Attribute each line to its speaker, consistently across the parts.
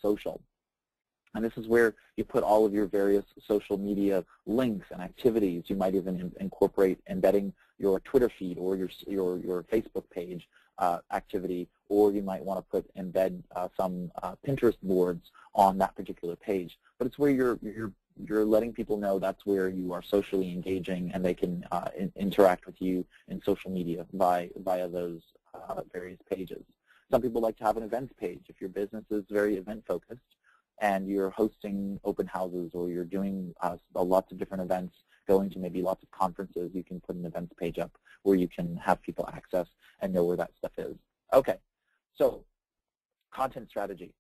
Speaker 1: social. And this is where you put all of your various social media links and activities. You might even incorporate embedding your Twitter feed or your Facebook page activity, or you might want to embed some Pinterest boards on that particular page. But it's where you're letting people know that's where you are socially engaging, and they can interact with you in social media via those various pages. Some people like to have an events page. If your business is very event-focused and you're hosting open houses or you're doing lots of different events, going to maybe lots of conferences, you can put an events page up where you can have people access and know where that stuff is. Okay, so content strategy.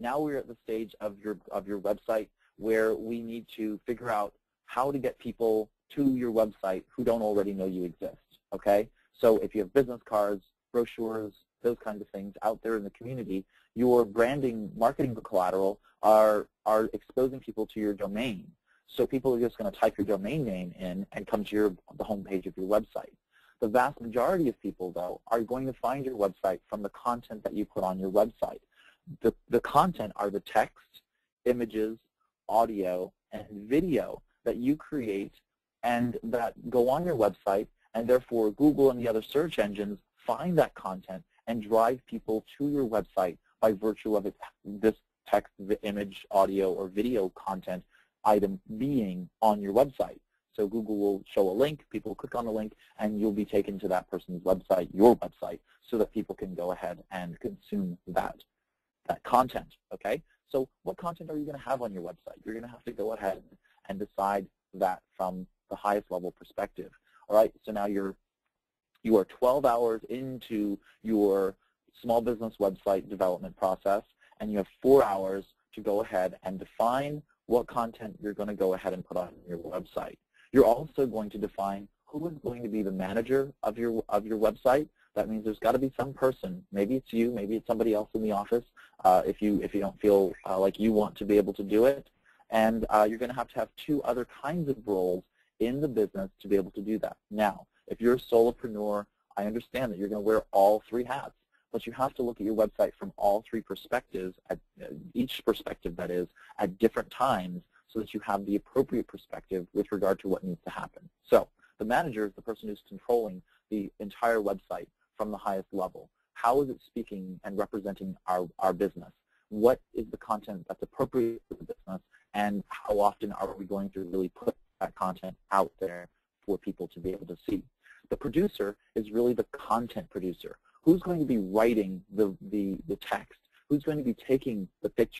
Speaker 1: Now we're at the stage of your website where we need to figure out how to get people to your website who don't already know you exist, okay? So if you have business cards, brochures, those kinds of things out there in the community, your branding, marketing collateral are exposing people to your domain. So people are just going to type your domain name in and come to the home page of your website. The vast majority of people, though, are going to find your website from the content that you put on your website. The content are the text, images, audio, and video that you create and that go on your website, and therefore Google and the other search engines find that content and drive people to your website by virtue of this text, image, audio, or video content item being on your website. So Google will show a link, people click on the link, and you'll be taken to that person's website, your website, so that people can go ahead and consume that content, okay? So what content are you going to have on your website? You're going to have to go ahead and decide that from the highest level perspective, all right? So now you are 12 hours into your small business website development process, and you have 4 hours to go ahead and define what content you're going to go ahead and put on your website. You're also going to define who is going to be the manager of your website. That means there's got to be some person. Maybe it's you, maybe it's somebody else in the office if you don't feel like you want to be able to do it. And you're going to have 2 other kinds of roles in the business to be able to do that. Now, if you're a solopreneur, I understand that you're going to wear all 3 hats, but you have to look at your website from all 3 perspectives, each perspective that is, at different times, so that you have the appropriate perspective with regard to what needs to happen. So the manager is the person who's controlling the entire website from the highest level. How is it speaking and representing our business? What is the content that's appropriate for the business, and how often are we going to really put that content out there for people to be able to see? The producer is really the content producer. Who's going to be writing the text? Who's going to be taking the pictures